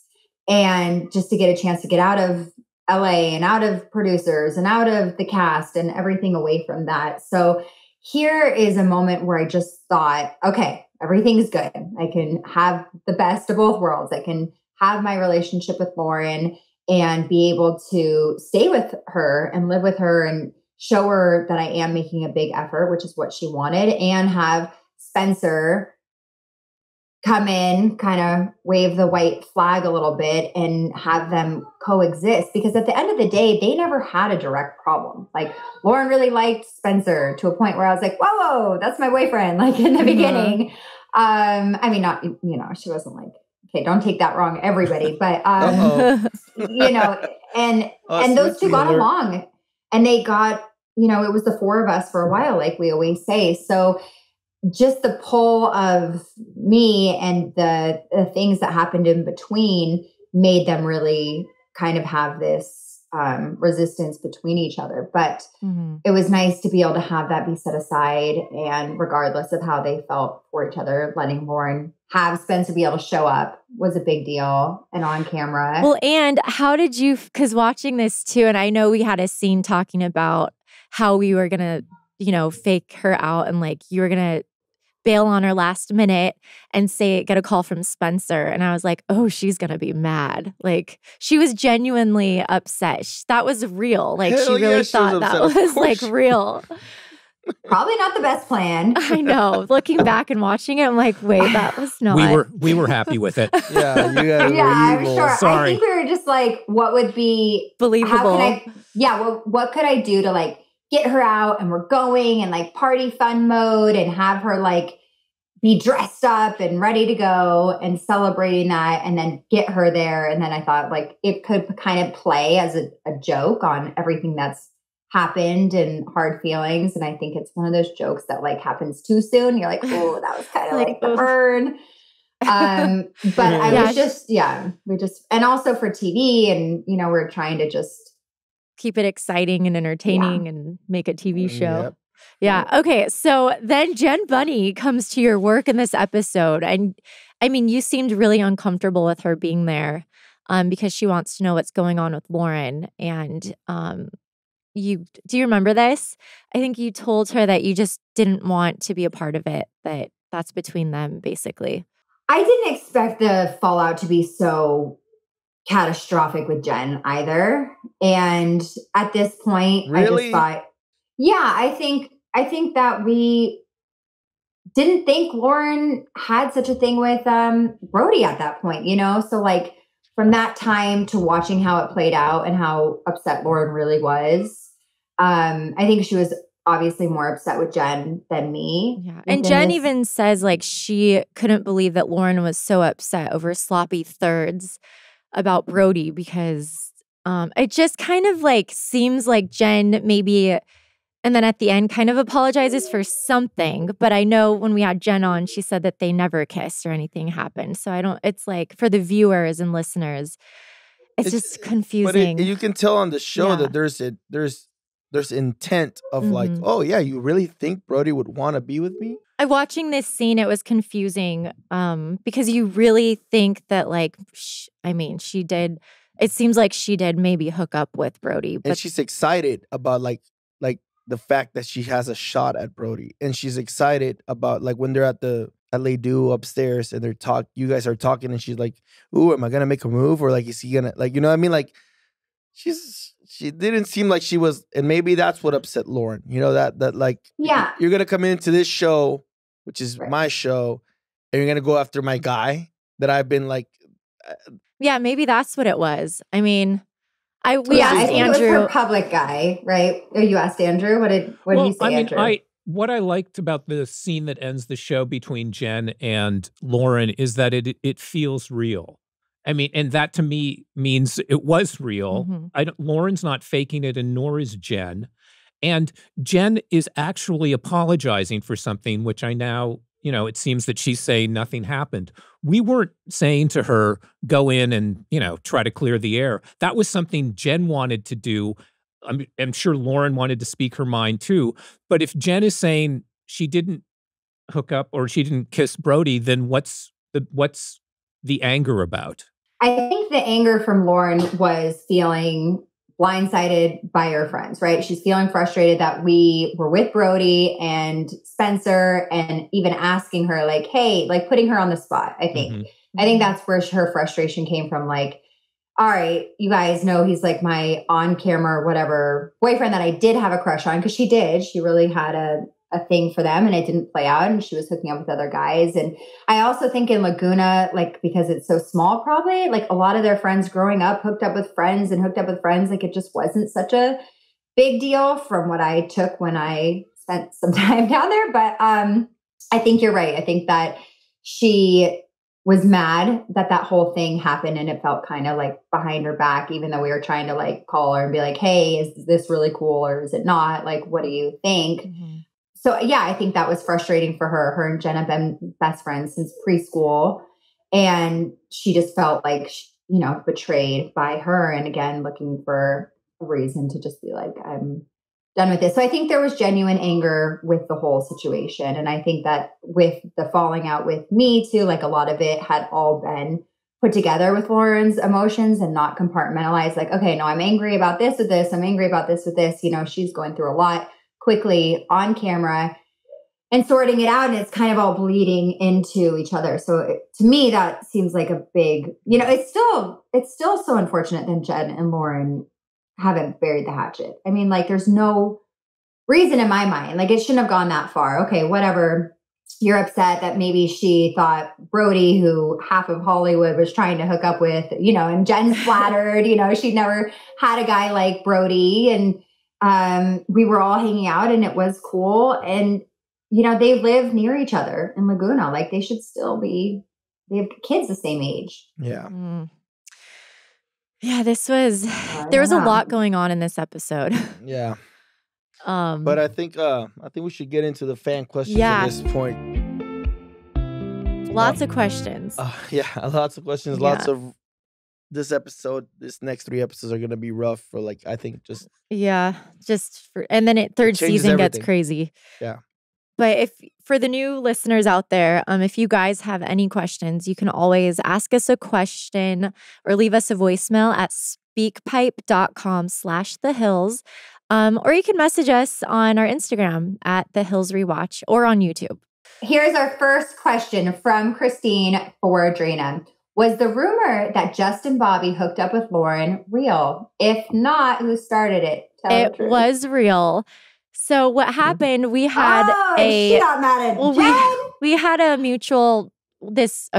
Speaker 7: And just to get a chance to get out of LA and out of producers and out of the cast and everything away from that. So here is a moment where I just thought, okay, everything's good. I can have the best of both worlds. I can have my relationship with Lauren and be able to stay with her and live with her and show her that I am making a big effort, which is what she wanted, and have Spencer come in, kind of wave the white flag a little bit and have them coexist. Because at the end of the day, they never had a direct problem. Like Lauren really liked Spencer to a point where I was like, whoa, that's my boyfriend, like in the beginning. I mean, not, you know, she wasn't like, okay, don't take that wrong, everybody. But, you know, and those two got along and they got, you know, it was the four of us for a while, like we always say. So just the pull of me and the things that happened in between made them really kind of have this resistance between each other. But it was nice to be able to have that be set aside, and regardless of how they felt for each other, letting Lauren have Spencer be able to show up was a big deal and on camera.
Speaker 2: Well, and how did you, because watching this too, and I know we had a scene talking about how we were going to, you know, fake her out and like you were going to bail on her last minute and get a call from Spencer. And I was like, oh, she's going to be mad. Like she was genuinely upset. That was real. Like she really thought that was like real.
Speaker 7: Probably not the best plan.
Speaker 2: I know. Looking back and watching it, I'm like, wait, that was not.
Speaker 3: We were happy with it.
Speaker 1: Yeah, you guys were
Speaker 7: I'm
Speaker 1: evil.
Speaker 7: sure.
Speaker 3: Sorry.
Speaker 7: I think we were just like, what would be
Speaker 2: believable?
Speaker 7: What could I do to like get her out, and we're going and like party fun mode and have her like be dressed up and ready to go and celebrating that, and then get her there. And then I thought like it could kind of play as a joke on everything that's happened and hard feelings. And I think it's one of those jokes that like happens too soon. You're like, oh, that was kind of like the burn. But I was just, and also for TV, and, you know, we're trying to just
Speaker 2: keep it exciting and entertaining and make a TV show. Yep. Yeah. Okay. So then Jen Bunney comes to your work in this episode. And I mean, you seemed really uncomfortable with her being there because she wants to know what's going on with Lauren. And, do you remember this? I think you told her that you just didn't want to be a part of it, that that's between them, basically.
Speaker 7: I didn't expect the fallout to be so catastrophic with Jen either. And at this point, I just thought, I think that we didn't think Lauren had such a thing with Brody at that point, you know? So like from that time to watching how it played out and how upset Lauren really was, I think she was obviously more upset with Jen than me.
Speaker 2: Yeah. And Jen even says like she couldn't believe that Lauren was so upset over sloppy thirds about Brody because it just kind of like seems like Jen maybe, and then at the end kind of apologizes for something. But I know when we had Jen on, she said that they never kissed or anything happened. So it's like for the viewers and listeners, it's just confusing.
Speaker 1: But you can tell on the show that there's intent of like, oh yeah, you really think Brody would want to be with me?
Speaker 2: Watching this scene, it was confusing because you really think that like, she did, it seems like she did maybe hook up with Brody. But
Speaker 1: and she's excited about like the fact that she has a shot at Brody. And she's excited about like when they're at the Les Deux upstairs and you guys are talking and she's like, ooh, am I going to make a move? Or like, is he going to, like, you know what I mean? Like she didn't seem like she was, and maybe that's what upset Lauren. You know, that like, you're going to come into this show, which is my show, and you're going to go after my guy that I've been like.
Speaker 2: Yeah, maybe that's what it was. I mean, we
Speaker 7: I
Speaker 2: asked
Speaker 7: think
Speaker 2: Andrew.
Speaker 7: It was her public guy, right? Or you asked Andrew. What did you say, Andrew?
Speaker 3: What I liked about the scene that ends the show between Jen and Lauren is that it feels real. I mean, and that to me means it was real. Lauren's not faking it, and nor is Jen. And Jen is actually apologizing for something, which I now, it seems that she's saying nothing happened. We weren't saying to her, go in and, try to clear the air. That was something Jen wanted to do. I'm sure Lauren wanted to speak her mind too. But if Jen is saying she didn't hook up or she didn't kiss Brody, then what's the anger about?
Speaker 7: I think the anger from Lauren was feeling blindsided by her friends, right? She's feeling frustrated that we were with Brody and Spencer and even asking her like, hey, like putting her on the spot, I think. I think that's where her frustration came from. Like, all right, you guys know he's like my on-camera, whatever, boyfriend that I did have a crush on because she did. She really had a thing for them and it didn't play out and she was hooking up with other guys. And I also think in Laguna, like because it's so small probably, like a lot of their friends growing up hooked up with friends. Like it just wasn't such a big deal from what I took when I spent some time down there. But I think you're right. I think that she was mad that whole thing happened and it felt kind of like behind her back, even though we were trying to like call her and be like, hey, is this really cool or is it not? Like, what do you think? So yeah, I think that was frustrating for her. Her and Jen have been best friends since preschool. And she just felt like, betrayed by her. And again, looking for a reason to just be like, I'm done with this. So I think there was genuine anger with the whole situation. And I think that with the falling out with me too, like a lot of it had all been put together with Lauren's emotions and not compartmentalized. Like, okay, no, I'm angry about this with this. I'm angry about this with this. She's going through a lot quickly on camera and sorting it out. And it's kind of all bleeding into each other. So to me, that seems like a big, it's still so unfortunate that Jen and Lauren haven't buried the hatchet. I mean, like there's no reason in my mind, like it shouldn't have gone that far. Okay, whatever. You're upset that maybe she thought Brody, who half of Hollywood was trying to hook up with, and Jen's flattered, she'd never had a guy like Brody. And we were all hanging out and it was cool. And, they live near each other in Laguna. Like they should still they have kids the same age.
Speaker 1: Yeah.
Speaker 2: Yeah, there was a lot going on in this episode.
Speaker 1: Yeah. But I think we should get into the fan questions at this point.
Speaker 2: Lots of questions.
Speaker 1: Lots of questions.
Speaker 2: Yeah.
Speaker 1: Lots of this next 3 episodes are gonna be rough for like I think just
Speaker 2: and then third season
Speaker 1: everything.
Speaker 2: gets crazy.
Speaker 1: Yeah.
Speaker 2: But for the new listeners out there, if you guys have any questions, you can always ask us a question or leave us a voicemail at speakpipe.com/thehills. Or you can message us on our Instagram at The Hills Rewatch or on YouTube.
Speaker 7: Here's our first question from Christine for Audrina. Was the rumor that Justin Bobby hooked up with Lauren real? If not, who started it?
Speaker 2: It was real. So what happened, we had
Speaker 7: she got mad at Jen.
Speaker 2: we had a mutual,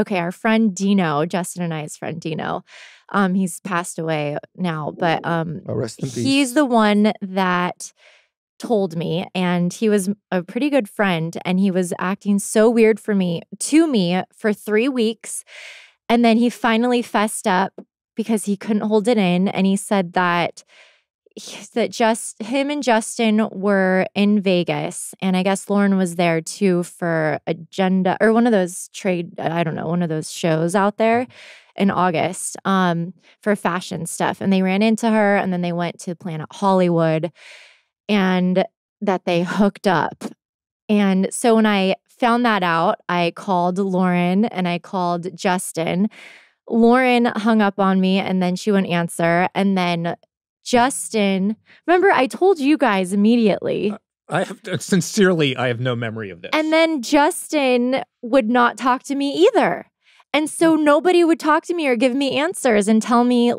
Speaker 2: our friend Dino, Justin and I's friend Dino, he's passed away now, but
Speaker 1: rest in peace.
Speaker 2: He's the one that told me, and he was a pretty good friend, and he was acting so weird to me for 3 weeks. And then he finally fessed up because he couldn't hold it in. And he said that just him and Justin were in Vegas. And I guess Lauren was there too for Agenda or one of those one of those shows out there in August for fashion stuff. And they ran into her, and then they went to Planet Hollywood, and that they hooked up. And so when I found that out, I called Lauren and I called Justin. Lauren hung up on me, and then she wouldn't answer. And then Justin, remember I told you guys immediately.
Speaker 3: I have no memory of this.
Speaker 2: And then Justin would not talk to me either. And so nobody would talk to me or give me answers and tell me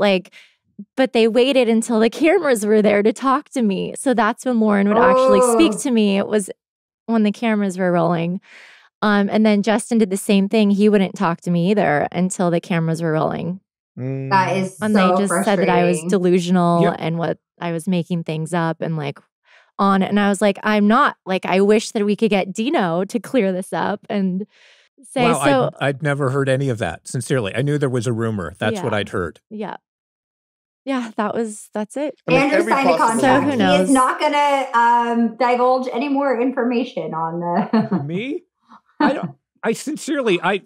Speaker 2: but they waited until the cameras were there to talk to me. So that's when Lauren would actually speak to me. It was when the cameras were rolling. And then Justin did the same thing. He wouldn't talk to me either until the cameras were rolling.
Speaker 7: That is
Speaker 2: and
Speaker 7: so
Speaker 2: they just said that I was delusional
Speaker 3: Yep.
Speaker 2: and what I was making things up and and I was like, I'm not. I wish that we could get Dino to clear this up and say
Speaker 3: wow, I'd never heard any of that. Sincerely, I knew there was a rumor. That's what I'd heard.
Speaker 2: Yeah. Yeah, that's it.
Speaker 7: Andrew signed a contract.
Speaker 2: So who knows?
Speaker 7: He is not going to divulge any more information on the...
Speaker 3: Me? I sincerely, I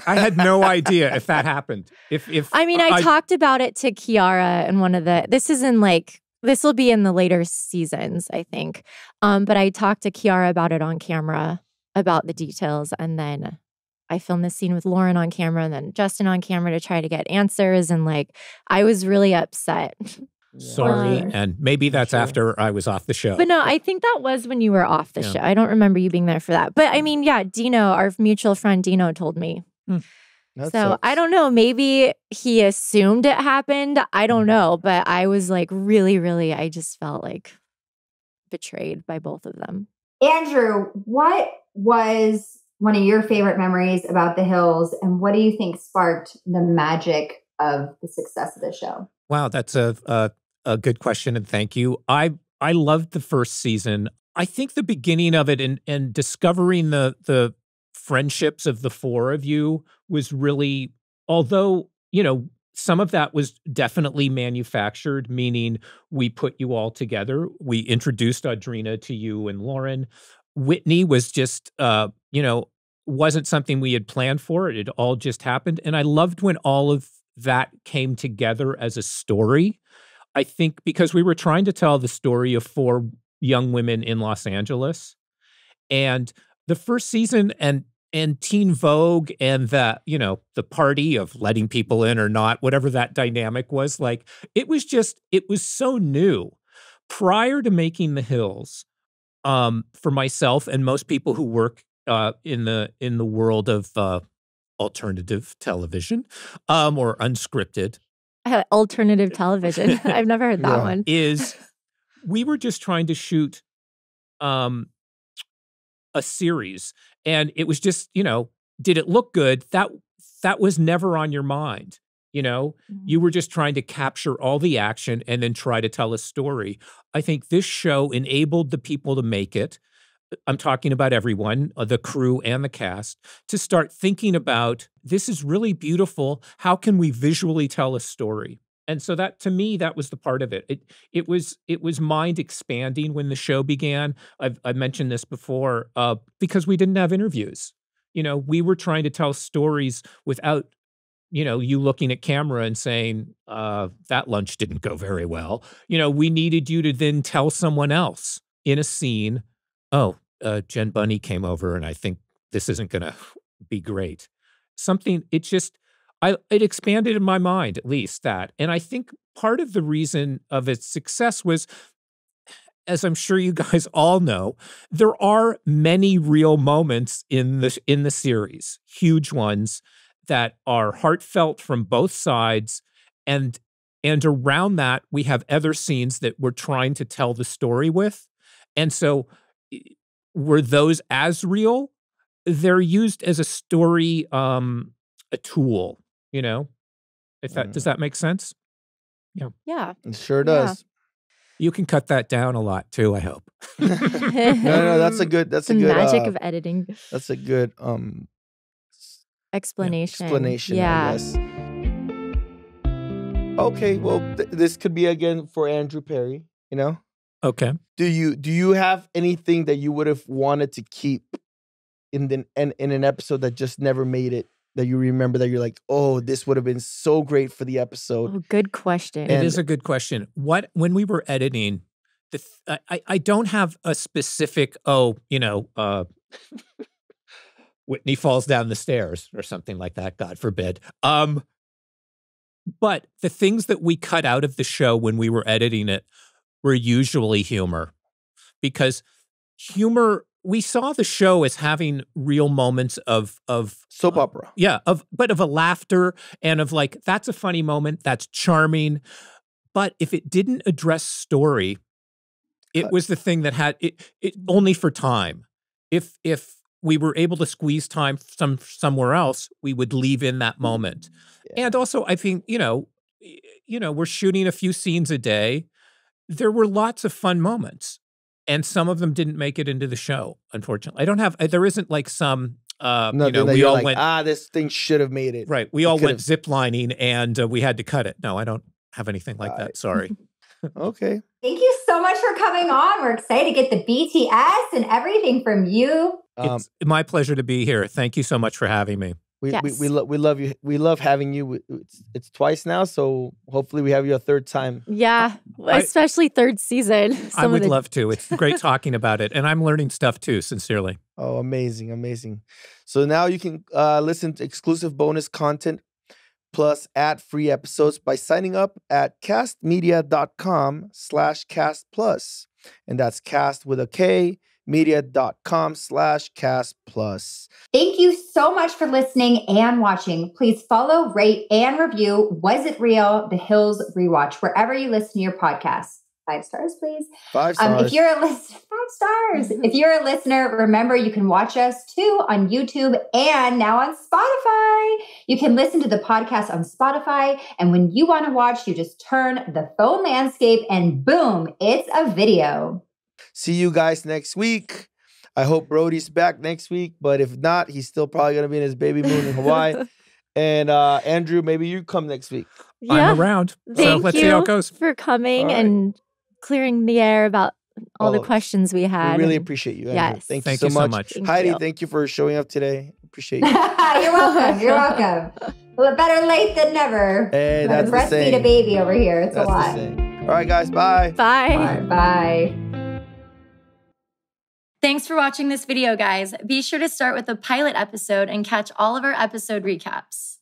Speaker 3: had no idea if that happened.
Speaker 2: I talked about it to Kiara in one of this will be in the later seasons, I think. But I talked to Kiara about it on camera, about the details. And then I filmed this scene with Lauren on camera and then Justin on camera to try to get answers. And I was really upset.
Speaker 3: Sorry. And maybe that's after I was off the show.
Speaker 2: But no, I think that was when you were off the show. I don't remember you being there for that. But Dino, our mutual friend Dino told me.
Speaker 1: That
Speaker 2: so
Speaker 1: sucks.
Speaker 2: I don't know. Maybe he assumed it happened. I don't know. But I was really, really, I just felt betrayed by both of them.
Speaker 7: Andrew, what was one of your favorite memories about The Hills, and what do you think sparked the magic of the success of the show?
Speaker 3: Wow, that's a good question, and thank you. I loved the first season. I think the beginning of it and discovering the friendships of the four of you was really, although, some of that was definitely manufactured, meaning we put you all together. We introduced Audrina to you and Lauren. Whitney was just, wasn't something we had planned for. It all just happened. And I loved when all of that came together as a story. I think because we were trying to tell the story of four young women in Los Angeles. And the first season and Teen Vogue and the party of letting people in or not, whatever that dynamic was, it was so new. Prior to making The Hills, for myself and most people who work in the world of alternative television or unscripted.
Speaker 2: Alternative television. I've never heard that one.
Speaker 3: We were just trying to shoot a series, and it was just, did it look good? That was never on your mind. You were just trying to capture all the action and then try to tell a story. I think this show enabled the people to make it. I'm talking about everyone, the crew and the cast, to start thinking about, this is really beautiful. How can we visually tell a story? And so that, to me, that was the part of it. It was mind expanding when the show began. I've mentioned this before because we didn't have interviews. We were trying to tell stories without, you looking at camera and saying, that lunch didn't go very well. We needed you to then tell someone else in a scene, Jen Bunney came over and I think this isn't going to be great. It expanded in my mind, at least that. And I think part of the reason of its success was as I'm sure you guys all know, there are many real moments in the series, huge ones that are heartfelt from both sides, and around that we have other scenes that we're trying to tell the story with. And so were those as real? They're used as a story, a tool, you know? If that does that make sense? Yeah.
Speaker 2: Yeah.
Speaker 1: It sure does.
Speaker 3: You can cut that down a lot too, I hope.
Speaker 1: No, that's a good
Speaker 2: magic of editing.
Speaker 1: That's a good
Speaker 2: explanation.
Speaker 1: I guess. Okay, well, this could be again for Andrew Perry, you know?
Speaker 3: Okay.
Speaker 1: Do you have anything that you would have wanted to keep in an episode that just never made it, that you remember that you're like, oh, this would have been so great for the episode?
Speaker 2: Oh, good question.
Speaker 3: It is a good question. When we were editing, I don't have a specific, Whitney falls down the stairs or something like that, God forbid. But the things that we cut out of the show when we were editing it were usually humor. Because humor, we saw the show as having real moments of
Speaker 1: soap opera.
Speaker 3: Yeah, but of a laughter and of like, that's a funny moment, that's charming. But if it didn't address story, it was the thing that had it only for time. If we were able to squeeze time somewhere else, we would leave in that moment. Yeah. And also, I think, we're shooting a few scenes a day. There were lots of fun moments, and some of them didn't make it into the show, unfortunately. there isn't like some, we all
Speaker 1: like,
Speaker 3: went,
Speaker 1: this thing should have made it.
Speaker 3: Right. We all went ziplining and we had to cut it. No, I don't have anything like that. Sorry.
Speaker 1: Okay.
Speaker 7: Thank you so much for coming on. We're excited to get the BTS and everything from you.
Speaker 3: It's my pleasure to be here. Thank you so much for having me.
Speaker 1: We love you. We love having you. It's twice now, so hopefully we have you a third time.
Speaker 2: Yeah, especially third season.
Speaker 3: I would love to. It's great talking about it, and I'm learning stuff too, sincerely.
Speaker 1: Oh, amazing. So now you can listen to exclusive bonus content plus ad-free episodes by signing up at castmedia.com/castplus. And that's cast with a K, media.com/castplus.
Speaker 7: Thank you so much for listening and watching. Please follow, rate, and review Was It Real? The Hills Rewatch, wherever you listen to your podcasts. 5 stars, please.
Speaker 1: 5 stars.
Speaker 7: If you're a 5 stars. If you're a listener, remember you can watch us too on YouTube and now on Spotify. You can listen to the podcast on Spotify. And when you want to watch, you just turn the phone landscape and boom, it's a video.
Speaker 1: See you guys next week. I hope Brody's back next week, but if not, he's still probably going to be in his baby moon in Hawaii. And Andrew, maybe you come next week.
Speaker 2: Yeah.
Speaker 3: I'm around.
Speaker 2: Thank
Speaker 3: let's
Speaker 2: you
Speaker 3: see how it goes.
Speaker 2: for coming and clearing the air about all the questions we had.
Speaker 1: We really appreciate you, Andrew.
Speaker 2: Yes.
Speaker 1: Thank
Speaker 3: you
Speaker 1: so
Speaker 3: so
Speaker 1: much.
Speaker 3: much.
Speaker 1: Heidi, thank you for showing up today. Appreciate you.
Speaker 7: You're welcome. You're welcome. Well, better late than never.
Speaker 1: Hey, that's the
Speaker 7: breastfeed
Speaker 1: saying.
Speaker 7: a baby over here. It's
Speaker 1: That's
Speaker 7: a lot.
Speaker 1: the saying. All right, guys. Bye.
Speaker 2: Bye.
Speaker 7: All right, bye.
Speaker 6: Thanks for watching this video, guys. Be sure to start with the pilot episode and catch all of our episode recaps.